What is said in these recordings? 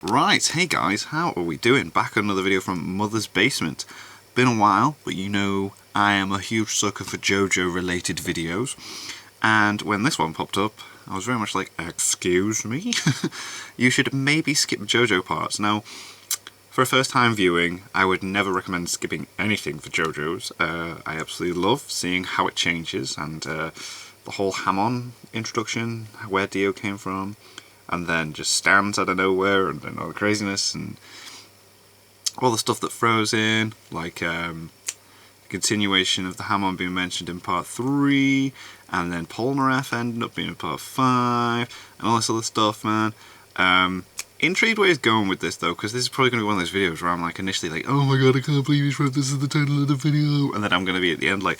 Right, hey guys, how are we doing? Back on another video from Mother's Basement. Been a while, but you know I am a huge sucker for Jojo related videos. And when this one popped up, I was very much like, excuse me? You should maybe skip Jojo parts. Now, for a first time viewing, I would never recommend skipping anything for Jojo's. I absolutely love seeing how it changes and the whole Hamon introduction, where Dio came from. And then just stands out of nowhere, and then all the craziness, and all the stuff that throws in, like the continuation of the Hamon being mentioned in part 3, and then Polnareff ended up being in part 5, and all this other stuff, man. Intrigued where he's going with this, though, because this is probably going to be one of those videos where I'm like, initially like, oh my god, I can't believe he's right, this is the title of the video, and then I'm going to be at the end like,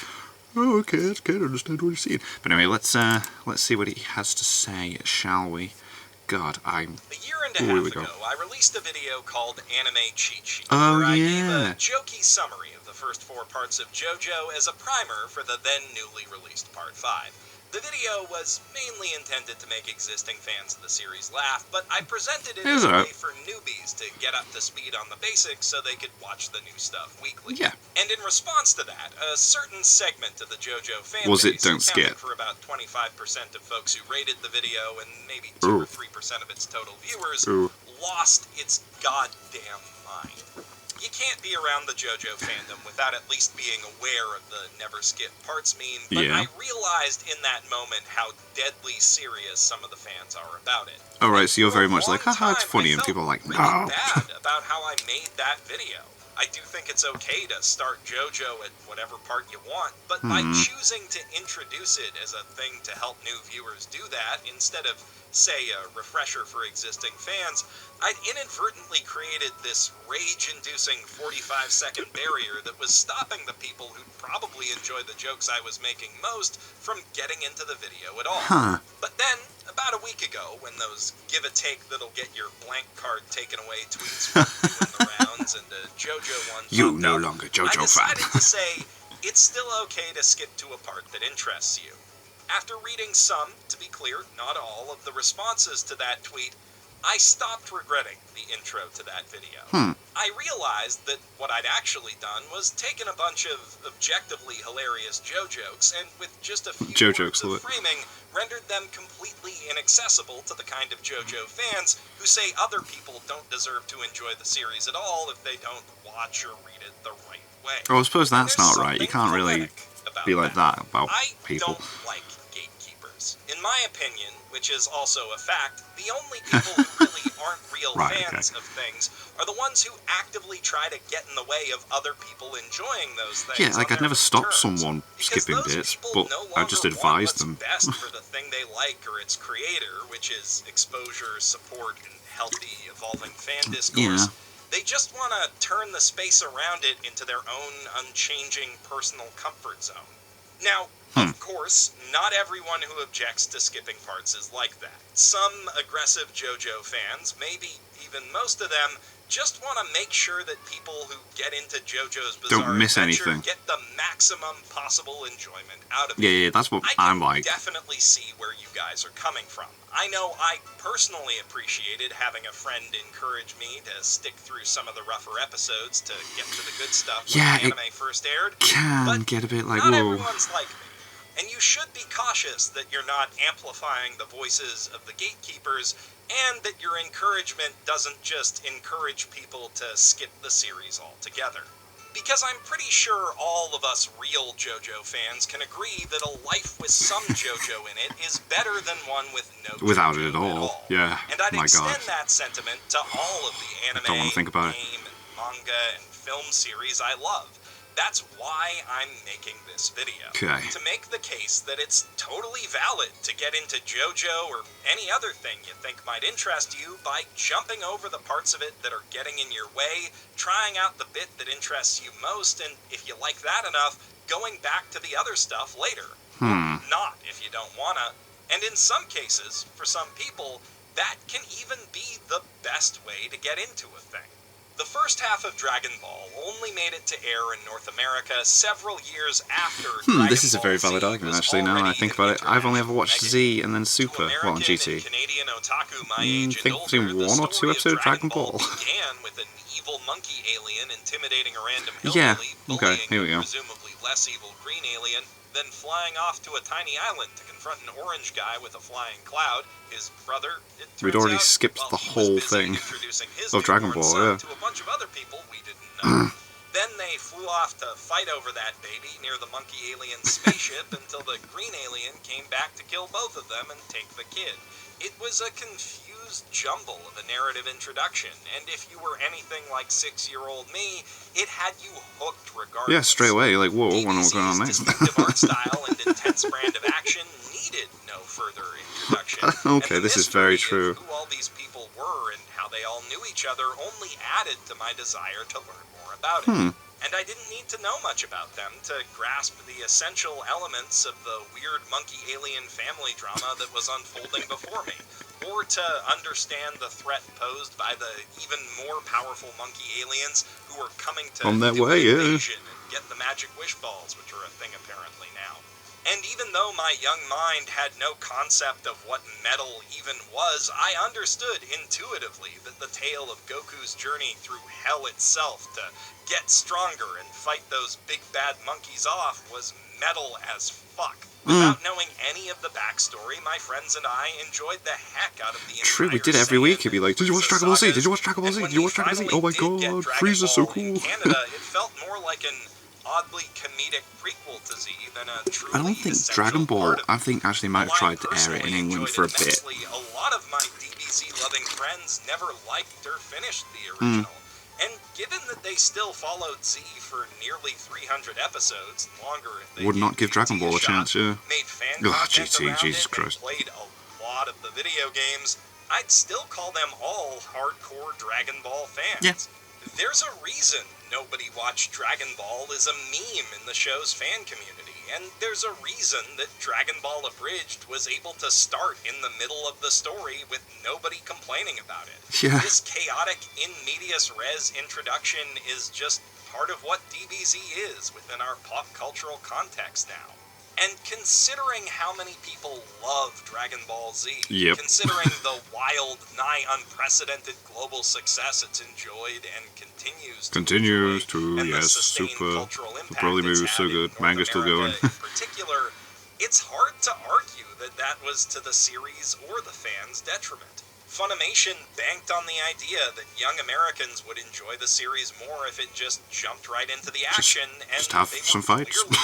oh, okay, I can't understand what you're saying. But anyway, let's see what he has to say, shall we? God, I'm... A year and a half ago, I released a video called Anime Cheat Sheet, where I gave a jokey summary of the first 4 parts of Jojo as a primer for the then newly released Part 5. The video was mainly intended to make existing fans of the series laugh, but I presented it as a way for newbies to get up to speed on the basics so they could watch the new stuff weekly. Yeah. And in response to that, a certain segment of the Jojo fan base, accounting for about 25% of folks who rated the video and maybe 2 or 3% of its total viewers, lost its goddamn mind. You can't be around the Jojo fandom without at least being aware of the never skip parts meme, but I realized in that moment how deadly serious some of the fans are about it. Alright, so you're very much like, haha, it's funny, and people are like, no. I felt really bad about how I made that video. I do think it's okay to start Jojo at whatever part you want, but by choosing to introduce it as a thing to help new viewers do that, instead of, say, a refresher for existing fans, I'd inadvertently created this rage-inducing 45-second barrier that was stopping the people who'd probably enjoy the jokes I was making most from getting into the video at all. But then, about a week ago, when those give-a-take that'll get your blank card taken away tweets were doing the rounds and the Jojo one you no longer Jojo I decided fan. to say, it's still okay to skip to a part that interests you. After reading some, to be clear, not all, of the responses to that tweet, I stopped regretting the intro to that video. I realized that what I'd actually done was taken a bunch of objectively hilarious Joe jokes and with just a few words of framing rendered them completely inaccessible to the kind of Jojo fans who say other people don't deserve to enjoy the series at all if they don't watch or read it the right way. Well, I suppose that's not right. You can't really be like that about people. I don't like gatekeepers. In my opinion, which is also a fact, the only people who really aren't real fans of things are the ones who actively try to get in the way of other people enjoying those things. Yeah, like I'd never stop someone skipping bits, but I just advise them. Best for the thing they like or its creator, which is exposure, support, and healthy, evolving fan discourse. They just want to turn the space around it into their own unchanging personal comfort zone. Now, of course, not everyone who objects to skipping parts is like that. Some aggressive Jojo fans, maybe even most of them, just want to make sure that people who get into Jojo's bizarre adventure get the maximum possible enjoyment out of it. Yeah, that's what I'm like. I can definitely see where you guys are coming from. I know I personally appreciated having a friend encourage me to stick through some of the rougher episodes to get to the good stuff when the anime first aired. Can get a bit like, not everyone's like me. And you should be cautious that you're not amplifying the voices of the gatekeepers, and that your encouragement doesn't just encourage people to skip the series altogether. Because I'm pretty sure all of us real Jojo fans can agree that a life with some Jojo in it is better than one with no without Jojo it at all. Yeah, and I'd extend that sentiment to all of the anime, game, and manga, and film series I love. That's why I'm making this video. To make the case that it's totally valid to get into Jojo or any other thing you think might interest you by jumping over the parts of it that are getting in your way, trying out the bit that interests you most, and if you like that enough, going back to the other stuff later. Not if you don't wanna. And in some cases, for some people, that can even be the best way to get into a thing. The first half of Dragon Ball only made it to air in North America several years after Dragon This is a Ball very valid Z argument, was actually, now that I already think in about it. I've only ever international watched magazine. Z and then To Super, well, and American and GT. Canadian otaku my age think and I've seen older, the one or two story of episodes of Dragon Ball. began with an evil monkey alien intimidating a random Yeah, hillbilly, okay, bullying here we a go. presumably less evil green alien, then flying off to a tiny island to confront an orange guy with a flying cloud, his brother, it turns We'd already out, skipped while the he whole was busy thing introducing his of Dragon newborn Ball, son yeah. to a bunch of other people we didn't know. Then they flew off to fight over that baby near the monkey alien spaceship until the green alien came back to kill both of them and take the kid. It was a confused jumble of a narrative introduction, and if you were anything like 6-year-old me, it had you hooked regardless. Yeah, straight away, like, whoa, I wonder what's going on DBZ's next. distinctive art style and intense brand of action needed no further introduction. Okay, And the this is very mystery of true. who all these people were and how they all knew each other only added to my desire to learn more about it. And I didn't need to know much about them to grasp the essential elements of the weird monkey alien family drama that was unfolding before me, or to understand the threat posed by the even more powerful monkey aliens who were coming to On their do way, an yeah. invasion and get the magic wish balls, which are a thing apparently now. And even though my young mind had no concept of what metal even was, I understood intuitively that the tale of Goku's journey through hell itself to get stronger and fight those big bad monkeys off was metal as fuck. Without knowing any of the backstory, my friends and I enjoyed the heck out of the True, we entire did every week. Saiyan He'd be like, did you watch Frieza Dragon Ball Z? sagas, Did you watch Dragon Ball and Z? when Did you we watch Dragon Ball Z? finally Oh my did get god, Dragon Frieza's so Ball cool. in Canada, it felt more like an oddly comedic prequel to Z than a truly I don't think essential Dragon Ball, part of I think actually might have While I tried to air it in personally England enjoyed for a it bit. immensely, a lot of my DBZ-loving friends never liked or finished the original. And given that they still followed Z for nearly 300 episodes, longer if they Would not gave give Dragon GT Ball a shot, chance, yeah. made fan Ugh, content GT, around Jesus it, Christ. and played a lot of the video games, I'd still call them all hardcore Dragon Ball fans. Yeah. There's a reason nobody watched Dragon Ball is a meme in the show's fan community, and there's a reason that Dragon Ball Abridged was able to start in the middle of the story with nobody complaining about it. Yeah. This chaotic in medias res introduction is just part of what DBZ is within our pop cultural context now. And considering how many people love Dragon Ball Z, Yep. considering the wild, nigh unprecedented global success it's enjoyed and continues to enjoy, and the yes, sustained super. cultural The impact Broly it's movie was so had in good. North Manga's still America going. in particular, it's hard to argue that that was to the series or the fans' detriment. Funimation banked on the idea that young Americans would enjoy the series more if it just jumped right into the action, and just have they some were fights. clearly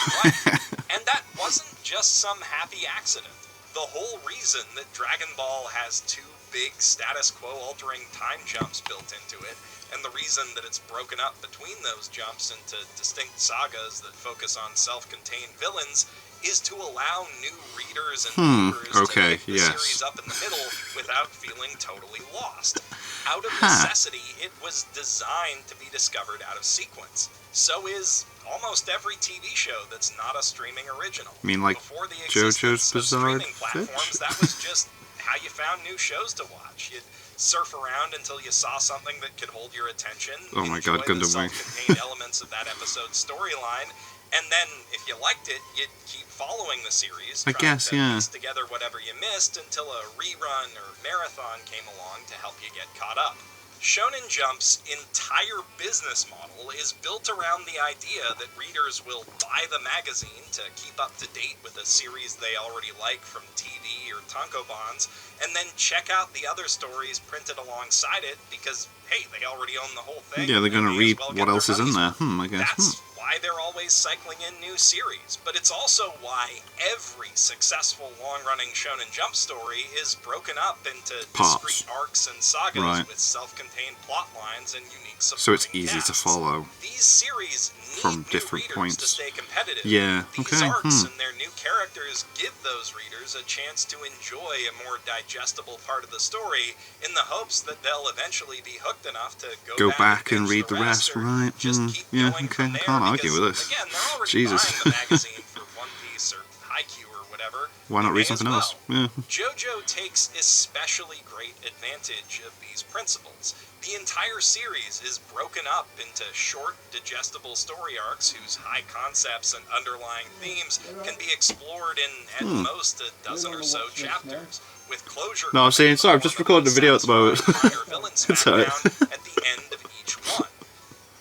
right. And that wasn't just some happy accident. The whole reason that Dragon Ball has two big status quo altering time jumps built into it, and the reason that it's broken up between those jumps into distinct sagas that focus on self-contained villains, is to allow new readers and viewers to okay, pick the yes. series up in the middle without feeling totally lost. Out of necessity, it was designed to be discovered out of sequence. So is almost every TV show that's not a streaming original. I mean, like Before the JoJo's existence of Bizarre streaming platforms, that was just how you found new shows to watch. You'd surf around until you saw something that could hold your attention. Oh my God, enjoy the Gundam Wing. self-contained elements of that episode's storyline, and then if you liked it, you'd keep following the series. I guess, trying to yeah. piece together whatever you missed until a rerun or marathon came along to help you get caught up. Shonen Jump's entire business model is built around the idea that readers will buy the magazine to keep up to date with a series they already like from TV or tankobons, and then check out the other stories printed alongside it because, hey, they already own the whole thing. Yeah, they're They gonna may as read well what get else their is in money's there. worth. I guess. That's why they're always cycling in new series, but it's also why every successful long-running Shonen Jump story is broken up into Parts. discrete arcs and sagas Right. with self-contained plot lines and unique supporting So it's easy to casts. follow These series need from new different readers points. to stay competitive. Yeah, These okay, arcs and their new characters give those readers a chance to enjoy a more digestible part of the story in the hopes that they'll eventually be hooked enough to Go back and binge read the rest, or right? just keep Yeah, going okay, from I there can't argue because, with this. Again, they're already Jesus. buying the magazine for One Piece or Haikyuu or whatever whatever, Why not you may read something as else? well. Yeah. Jojo takes especially great advantage of these principles. The entire series is broken up into short, digestible story arcs whose high concepts and underlying themes can be explored in, at most, a dozen or so chapters, with closure No, I'm saying, sorry, I'm just recording a video at the moment. minor villain It's alright. smackdown at the end of each one.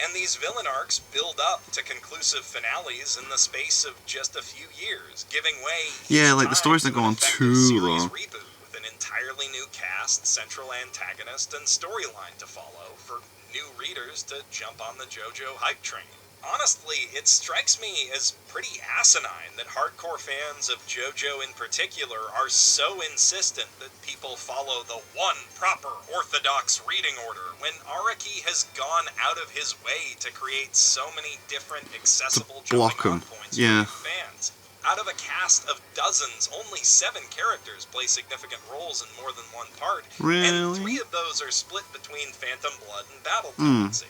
And these villain arcs build up to conclusive finales in the space of just a few years, giving way Yeah, each like, the time stories to don't go an on effective too series long. reboot with an entirely new cast, central antagonist, and storyline to follow for new readers to jump on the JoJo hype train. Honestly, it strikes me as pretty asinine that hardcore fans of JoJo in particular are so insistent that people follow the one proper orthodox reading order when Araki has gone out of his way to create so many different accessible block jumping 'em. on points Yeah. for new fans. Out of a cast of dozens, only 7 characters play significant roles in more than one part, and 3 Really? of those are split between Phantom Blood and Battle Tendency.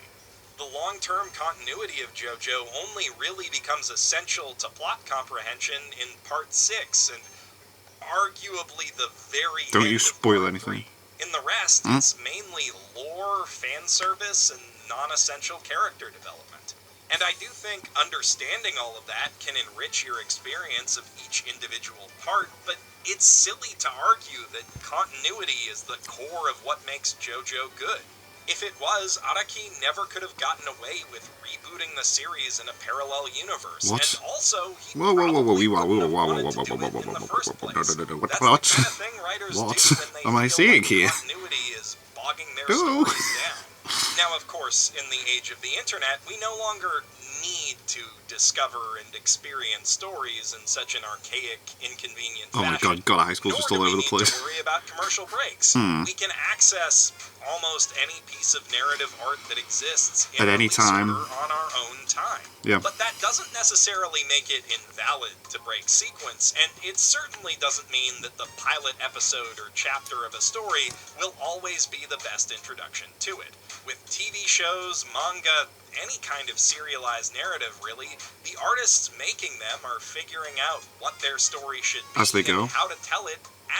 The long-term continuity of JoJo only really becomes essential to plot comprehension in Part 6, and arguably the very Don't end you of spoil Part anything. 3. In the rest, it's mainly lore, fan service, and non-essential character development. And I do think understanding all of that can enrich your experience of each individual part, but it's silly to argue that continuity is the core of what makes JoJo good. If it was, Araki never could have gotten away with rebooting the series in a parallel universe. What? And also, he Whoa, whoa, whoa, whoa, probably whoa, whoa, wouldn't have whoa, whoa, wanted whoa, to whoa, do whoa, it whoa, in the whoa, first whoa, place. what? That's the kind of thing writers What do when they am I feel seeing like here? continuity is bogging their No. stories down. Now, of course, in the age of the internet, we no longer need to discover and experience stories in such an archaic, inconvenient Oh my fashion. god, high school's Nor just do all we over the need place. to worry about commercial breaks. We can access almost any piece of narrative art that exists in At any release time. order on our own time. Yeah. But that doesn't necessarily make it invalid to break sequence, and it certainly doesn't mean that the pilot episode or chapter of a story will always be the best introduction to it. With TV shows, manga, any kind of serialized narrative, really, the artists making them are figuring out what their story should be As they go. and how to tell it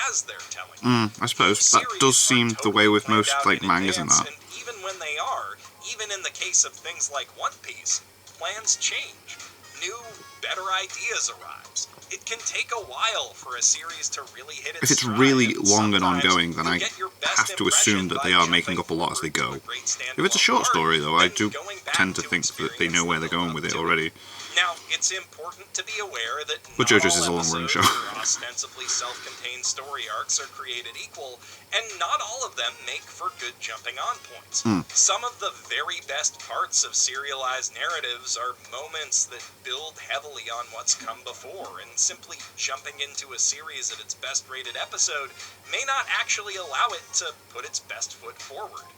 as they're telling. I suppose that Series does are seem the totally way with planned most, out like, in mangas and advance, that. And even when they are, even in the case of things like One Piece, plans change. New, better ideas arise. It can take a while for a series to really hit its If it's stride, really and long and sometimes ongoing, then you'll I get your best have to assume impression that by they are jumping making up a lot as they forward go. to a great If it's a standalone short part, story, though, I then do going back tend to to think that they know experience where the they're going build-up with it to already. Now, it's important to be aware that But not JoJo's all is a long-running episodes show. or ostensibly self-contained story arcs are created equal, and not all of them make for good jumping-on points. Some of the very best parts of serialized narratives are moments that build heavily on what's come before, and simply jumping into a series at its best-rated episode may not actually allow it to put its best foot forward.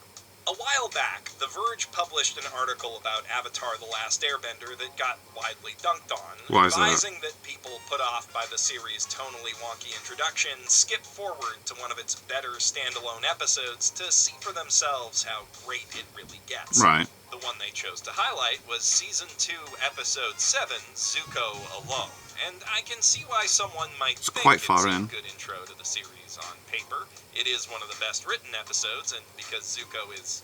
A while back, The Verge published an article about Avatar: The Last Airbender that got widely dunked on, Why is that? advising that people put off by the series' tonally wonky introduction skip forward to one of its better standalone episodes to see for themselves how great it really gets. Right. The one they chose to highlight was Season 2, Episode 7, Zuko Alone. And I can see why someone might think quite far it's in. a good intro to the series on paper. It is one of the best written episodes, and because Zuko is,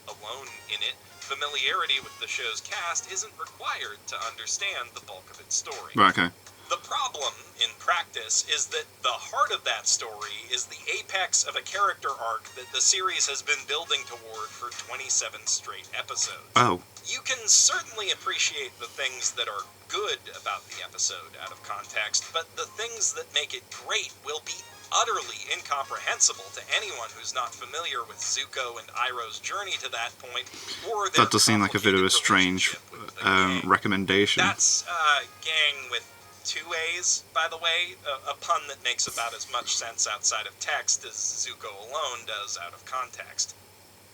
alone in it, familiarity with the show's cast isn't required to understand the bulk of its story. Right, okay. The problem, in practice, is that the heart of that story is the apex of a character arc that the series has been building toward for 27 straight episodes. Oh. You can certainly appreciate the things that are good about the episode out of context, but the things that make it great will be utterly incomprehensible to anyone who's not familiar with Zuko and Iroh's journey to that point, or their That does seem like a bit of a complicated strange relationship with the gang. recommendation. That's gang with 2 A's, by the way, a pun that makes about as much sense outside of text as Zuko alone does out of context.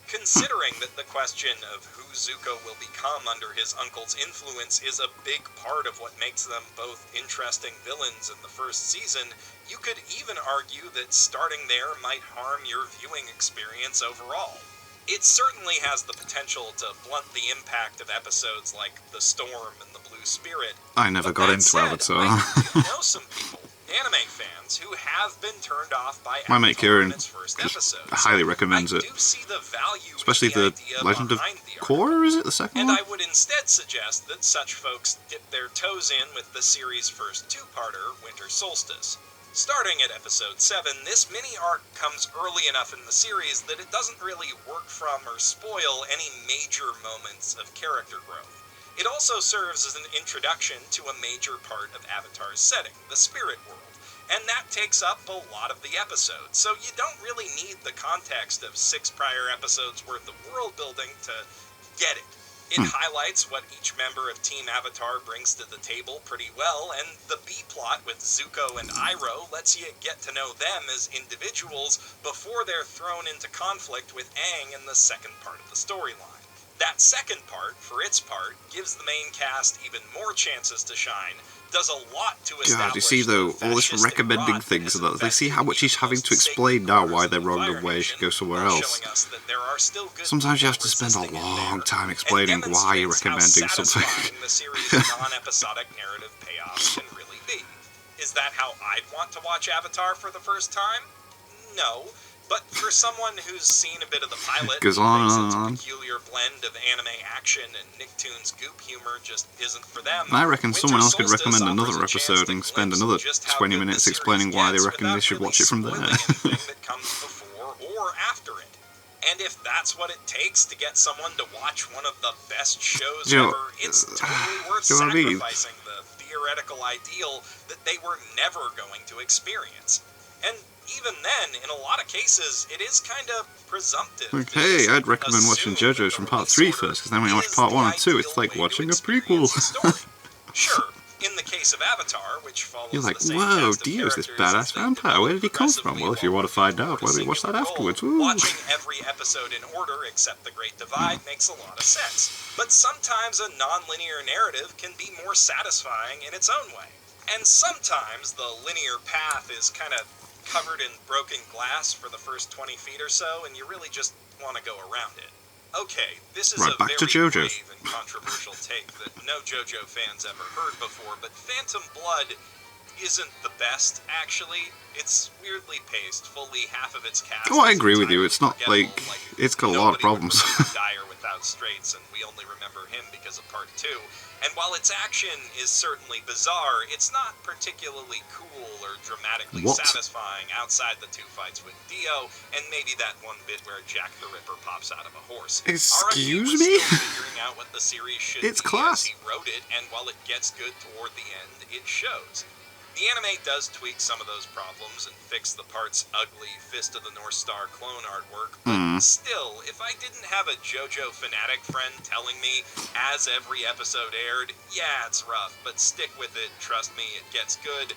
Considering that the question of who Zuko will become under his uncle's influence is a big part of what makes them both interesting villains in the first season, you could even argue that starting there might harm your viewing experience overall. It certainly has the potential to blunt the impact of episodes like The Storm and The Blue Spirit. I never But got that into said, Avatar. I do know some people, Anime fans who have been turned off by My mate Avatar in Kieran its first just episode. highly recommends I it. do see the value Especially in the the idea Legend of behind the Korra, article. is it the second And one? I would instead suggest that such folks dip their toes in with the series' first two-parter, Winter Solstice. Starting at episode 7, this mini-arc comes early enough in the series that it doesn't really work from or spoil any major moments of character growth. It also serves as an introduction to a major part of Avatar's setting, the spirit world, and that takes up a lot of the episode, so you don't really need the context of 6 prior episodes worth of world building to get it. It highlights what each member of Team Avatar brings to the table pretty well, and the B-plot with Zuko and Iroh lets you get to know them as individuals before they're thrown into conflict with Aang in the second part of the storyline. That second part, for its part, gives the main cast even more chances to shine, does a lot to establish God, you see though, all this recommending things, that they see how much he's having to explain now why they're wrong and why he should go somewhere else. Sometimes you have to spend a long time explaining why you're recommending something. The series' non-episodic narrative payoffs can really be. Is that how I'd want to watch Avatar for the first time? No. But for someone who's seen a bit of the pilot, Goes on thinks and its on. peculiar blend of anime action and Nicktoons goop humor just isn't for them. I reckon someone else could Winter recommend Solstice another offers a chance episode to and spend glimpse another just how 20 good the minutes series explaining why they gets reckon they without should really watch it from there. spoiling anything that comes before or after it. And if that's what it takes to get someone to watch one of the best shows ever, it's totally worth you know what I mean? sacrificing the theoretical ideal that they were never going to experience. And even then, in a lot of cases, it is kind of presumptive. Like, hey, I'd recommend watching Jojo's from part 3 first, because then when you watch part 1 and 2, it's like watching a prequel. Sure, in the case of Avatar, which follows You're like, the same whoa, cast of Dio's this characters as badass they vampire, where did he come from? progressively Well, if you want to find out, why don't you watch that singular afterwards? goal, Woo. watching every episode in order except The Great Divide makes a lot of sense. But sometimes a non-linear narrative can be more satisfying in its own way. And sometimes the linear path is kind of covered in broken glass for the first 20 feet or so, and you really just want to go around it. Okay, this is Right, a back very to Jojo. brave and controversial take that no Jojo fans ever heard before, but Phantom Blood isn't the best, actually. It's weirdly paced, fully half of its cast. Oh, I is agree with you. entirely It's not like forgettable, it's got a lot of nobody would problems. remember Dyer without Straits, and we only remember him because of Part 2. And while its action is certainly bizarre, it's not particularly cool or dramatically What? satisfying outside the 2 fights with Dio, and maybe that one bit where Jack the Ripper pops out of a horse. Excuse RFD was me? still figuring out what the series should It's be class. as he wrote it, and while it gets good toward the end, it shows. The anime does tweak some of those problems and fix the part's ugly Fist of the North Star clone artwork, but still, if I didn't have a JoJo fanatic friend telling me as every episode aired, yeah, it's rough, but stick with it, trust me, it gets good,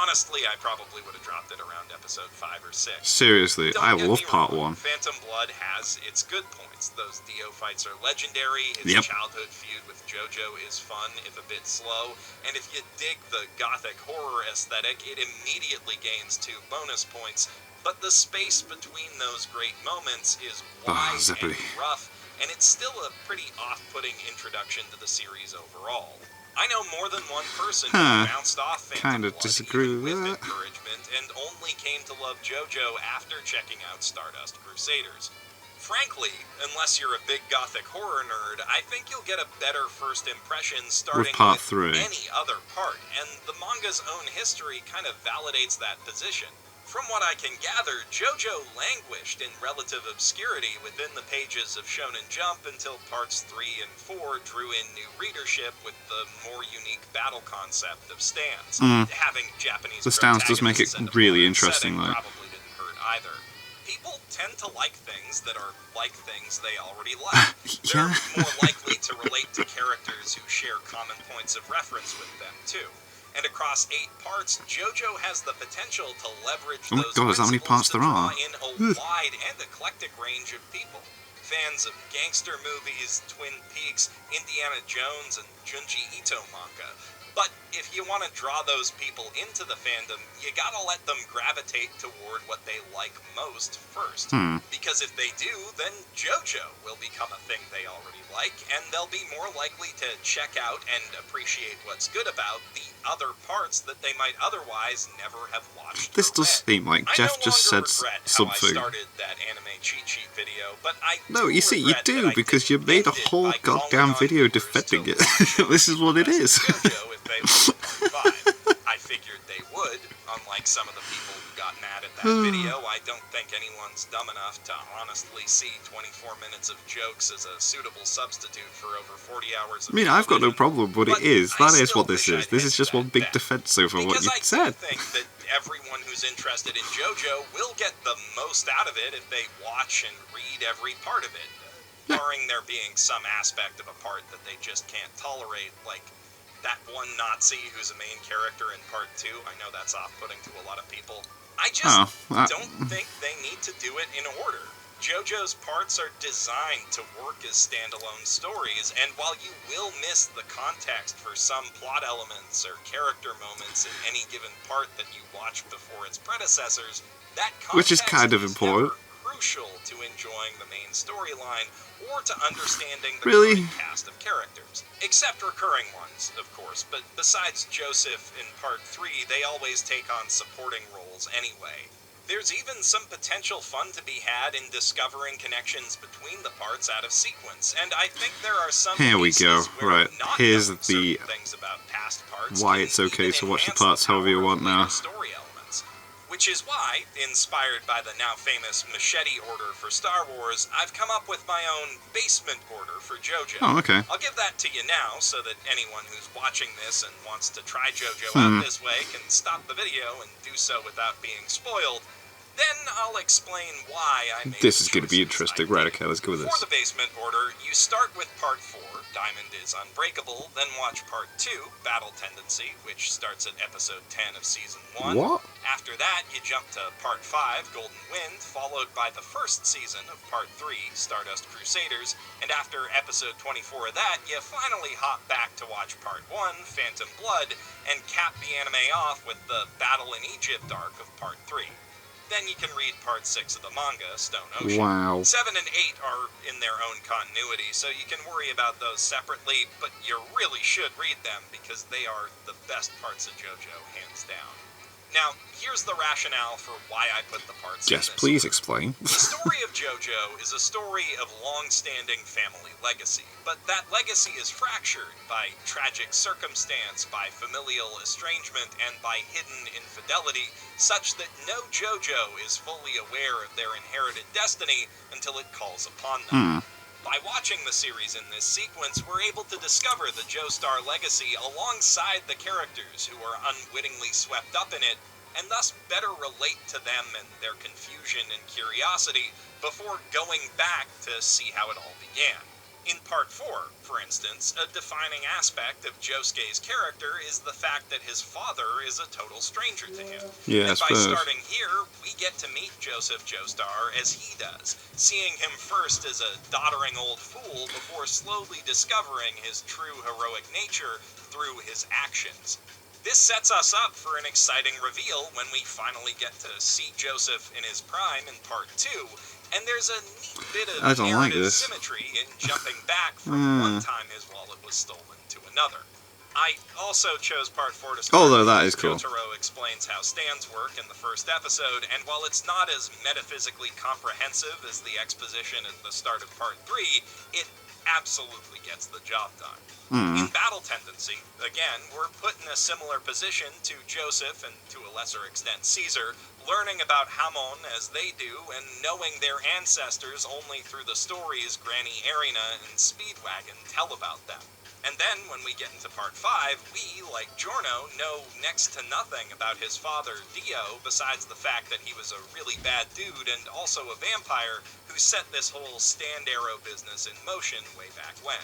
honestly, I probably would have dropped it around episode 5 or 6. Seriously, Don't I get love me part wrong, 1. Phantom Blood has its good points. Those Dio fights are legendary, his Yep. childhood feud with Jojo is fun, if a bit slow, and if you dig the gothic horror aesthetic, it immediately gains 2 bonus points, but the space between those great moments is wide and Zeppeli. rough, and it's still a pretty off-putting introduction to the series overall. I know more than one person who bounced off Phantom Kinda Blood disagree even with with that. encouragement and only came to love JoJo after checking out Stardust Crusaders. Frankly, unless you're a big gothic horror nerd, I think you'll get a better first impression starting part with 3. any other part, and the manga's own history kind of validates that position. From what I can gather, JoJo languished in relative obscurity within the pages of Shonen Jump until parts 3 and 4 drew in new readership with the more unique battle concept of stands. Having Japanese The stance does make it protagonists and a really modern interesting, setting though. probably didn't hurt either. People tend to like things that are like things they already like. They're more likely to relate to characters who share common points of reference with them, too. And across 8 parts, JoJo has the potential to leverage Oh my those God, is that how many principles parts to there draw are? in a wide and eclectic range of people. Fans of gangster movies, Twin Peaks, Indiana Jones, and Junji Ito manga. But if you want to draw those people into the fandom, you gotta let them gravitate toward what they like most first. Because if they do, then JoJo will become a thing they already like, and they'll be more likely to check out and appreciate what's good about the other parts that they might otherwise never have watched. This does seem like Jeff just said something. I started that anime cheat sheet video, but no, you see, you do, because you made a whole goddamn video defending it. This is what it is. I figured they would, unlike some of the people who got mad at that video. I don't think anyone's dumb enough to honestly see 24 minutes of jokes as a suitable substitute for over 40 hours of I mean, I've got no problem, but it is. That is what this is. This is just one big bet. defense over what you Because said. I do think that everyone who's interested in JoJo will get the most out of it if they watch and read every part of it, barring there being some aspect of a part that they just can't tolerate, like that one Nazi who's a main character in part 2. I know that's off-putting to a lot of people. I just don't think they need to do it in order. JoJo's parts are designed to work as standalone stories, and while you will miss the context for some plot elements or character moments in any given part that you watched before its predecessors, that context Which is kind of important. never crucial to enjoying the main storyline or to understanding the Really? growing cast of characters. Except recurring ones, of course, but besides Joseph in part 3, they always take on supporting roles anyway. There's even some potential fun to be had in discovering connections between the parts out of sequence, and I think there are some Here we go. cases where Right. not Here's knowing the certain things about past parts why can it's okay even to watch the enhance parts however you power want of now. later story elements. Which is why, inspired by the now famous machete order for Star Wars, I've come up with my own basement order for JoJo. Oh, okay. I'll give that to you now, so that anyone who's watching this and wants to try JoJo out this way can stop the video and do so without being spoiled. Then I'll explain why I made This the is going to be choices interesting. I Right, did. okay, let's go with For this. the basement order, you start with part 4, Diamond is Unbreakable, then watch part 2, Battle Tendency, which starts at episode 10 of season 1. What? After that, you jump to part 5, Golden Wind, followed by the first season of part 3, Stardust Crusaders, and after episode 24 of that, you finally hop back to watch part 1, Phantom Blood, and cap the anime off with the Battle in Egypt arc of part 3. Then you can read part 6 of the manga, Stone Ocean. Wow. 7 and 8 are in their own continuity, so you can worry about those separately, but you really should read them because they are the best parts of JoJo, hands down. Now, here's the rationale for why I put the parts in Yes, this please order. explain. The story of JoJo is a story of long-standing family legacy, but that legacy is fractured by tragic circumstance, by familial estrangement, and by hidden infidelity, such that no JoJo is fully aware of their inherited destiny until it calls upon them. By watching the series in this sequence, we're able to discover the Joestar legacy alongside the characters who are unwittingly swept up in it, and thus better relate to them and their confusion and curiosity before going back to see how it all began. In part 4, for instance, a defining aspect of Josuke's character is the fact that his father is a total stranger to him. Yeah, I And by suppose. starting here, we get to meet Joseph Joestar as he does, seeing him first as a doddering old fool before slowly discovering his true heroic nature through his actions. This sets us up for an exciting reveal when we finally get to see Joseph in his prime in part 2, and there's a neat bit of I don't like narrative this. symmetry in jumping back from one time his wallet was stolen to another. I also chose part 4 to start Although that because is cool. Jotaro explains how stands work in the first episode, and while it's not as metaphysically comprehensive as the exposition at the start of part 3, it absolutely gets the job done. In Battle Tendency, again, we're put in a similar position to Joseph and to a lesser extent Caesar, learning about Hamon as they do and knowing their ancestors only through the stories Granny Erina and Speedwagon tell about them. And then, when we get into part 5, we, like Giorno, know next to nothing about his father, Dio, besides the fact that he was a really bad dude and also a vampire who set this whole stand arrow business in motion way back when.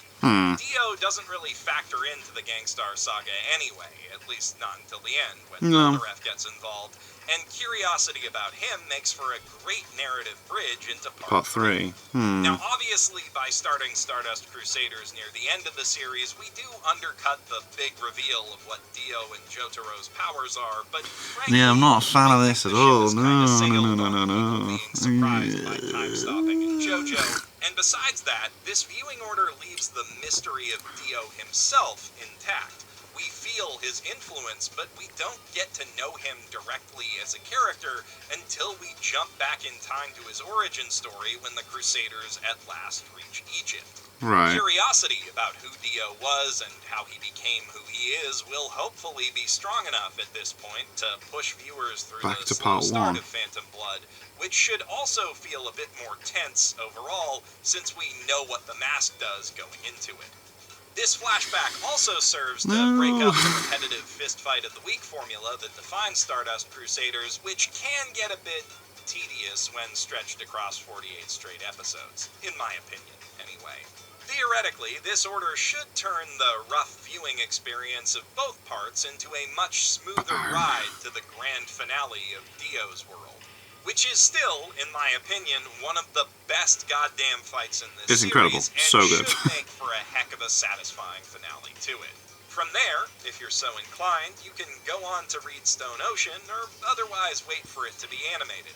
Dio doesn't really factor into the Gangstar saga anyway, at least not until the end, when No. Eldaref gets involved, And curiosity about him makes for a great narrative bridge into Part 3. Now, obviously, by starting Stardust Crusaders near the end of the series, we do undercut the big reveal of what Dio and Jotaro's powers are, but frankly, Yeah, I'm not a fan of I this think at the ship all. has kinda No, sailed no, on no, no, people no. being surprised by time-stopping in Jojo. And besides that, this viewing order leaves the mystery of Dio himself intact. We feel his influence, but we don't get to know him directly as a character until we jump back in time to his origin story when the Crusaders at last reach Egypt. Right. Curiosity about who Dio was and how he became who he is will hopefully be strong enough at this point to push viewers through Back the to slow part start 1. of Phantom Blood, which should also feel a bit more tense overall since we know what the mask does going into it. This flashback also serves to break up the repetitive fistfight of the week formula that defines Stardust Crusaders, which can get a bit tedious when stretched across 48 straight episodes, in my opinion, anyway. Theoretically, this order should turn the rough viewing experience of both parts into a much smoother ride to the grand finale of Dio's world, which is still, in my opinion, one of the best goddamn fights in this It's series, incredible. and So good. should make for a heck of a satisfying finale to it. From there, if you're so inclined, you can go on to read Stone Ocean, or otherwise wait for it to be animated.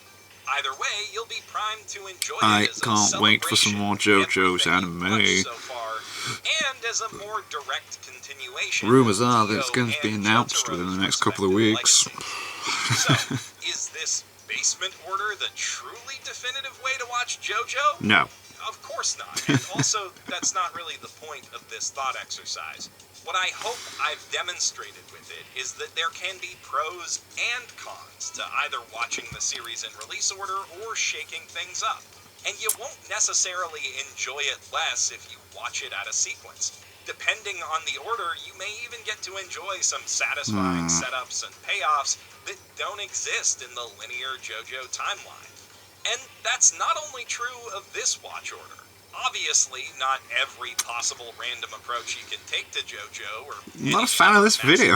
Either way, you'll be primed to enjoy I it as a can't wait for some more JoJo's celebration of anime. everything you've watched so far, and as a more direct continuation. Rumours of are that it's Dio going to be and announced Jotaro's within the next couple of respective weeks. legacies. So, is this basement order the truly definitive way to watch JoJo? No. Of course not. And also, that's not really the point of this thought exercise. What I hope I've demonstrated with it is that there can be pros and cons to either watching the series in release order or shaking things up. And you won't necessarily enjoy it less if you watch it out of sequence. Depending on the order, you may even get to enjoy some satisfying setups and payoffs that don't exist in the linear JoJo timeline. And that's not only true of this watch order. Obviously, not every possible random approach you can take to JoJo, or I'm not a fan of this video.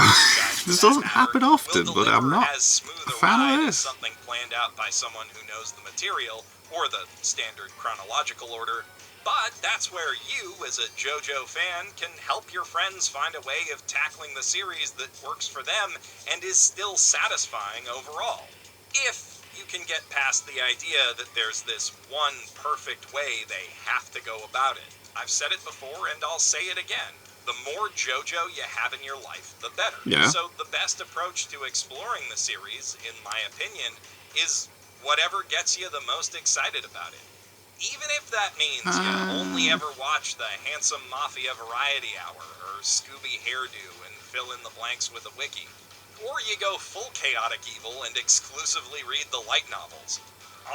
This doesn't happen often, but I'm not as smooth a fan of as this. something planned out by someone who knows the material, or the standard chronological order. But that's where you, as a JoJo fan, can help your friends find a way of tackling the series that works for them and is still satisfying overall. If you can get past the idea that there's this one perfect way they have to go about it. I've said it before and I'll say it again. The more JoJo you have in your life, the better. Yeah. So the best approach to exploring the series, in my opinion, is whatever gets you the most excited about it. Even if that means you only ever watch the Handsome Mafia Variety Hour or Scooby Hairdo and fill in the blanks with a wiki. Or you go full chaotic evil and exclusively read the light novels.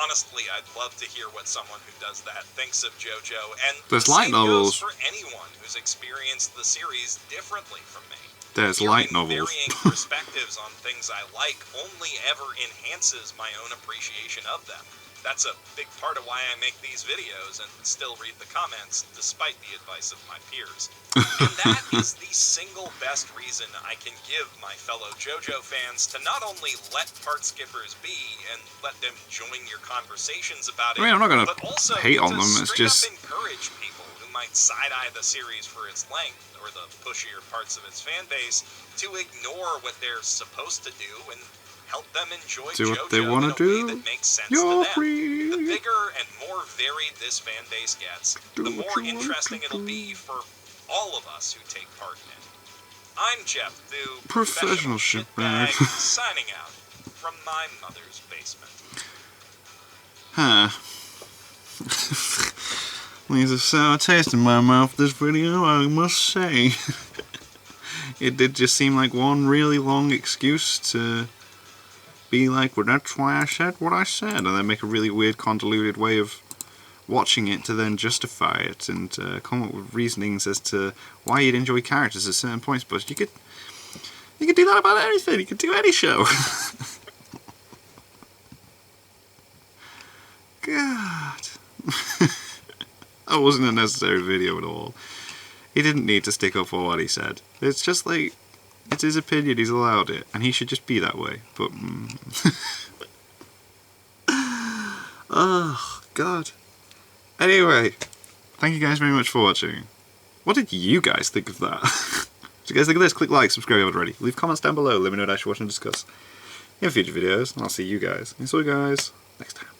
Honestly, I'd love to hear what someone who does that thinks of JoJo, and There's the light same goes novels. for anyone who's experienced the series differently from me. There's Hearing light novels. varying perspectives on things I like only ever enhances my own appreciation of them. That's a big part of why I make these videos and still read the comments, despite the advice of my peers. And that is the single best reason I can give my fellow JoJo fans to not only let part skippers be and let them join your conversations about it, I mean, I'm not going but also to hate on to them, it's straight just... up encourage people who might side-eye the series for its length or the pushier parts of its fan base to ignore what they're supposed to do and help them enjoy Do what JoJo they want in a to way do. that makes sense You're to them. free. The bigger and more varied this fan base gets, the more interesting it'll be for all of us who take part in it. I'm Jeff, the Professional shitbag. signing out from my mother's basement. Huh. Leaves a sour taste in my mouth, this video, I must say. It did just seem like one really long excuse to be like, well, that's why I said what I said, and then make a really weird, convoluted way of watching it to then justify it and come up with reasonings as to why you'd enjoy characters at certain points. But you could do that about anything. You could do any show. God. That wasn't a necessary video at all. He didn't need to stick up for what he said. It's just like, It's his opinion, he's allowed it, and he should just be that way, but... Oh, God. Anyway, thank you guys very much for watching. What did you guys think of that? What do you guys think of this? Click like, subscribe if you haven't already. Leave comments down below, let me know what I should watch and discuss in future videos, and I'll see you guys next time.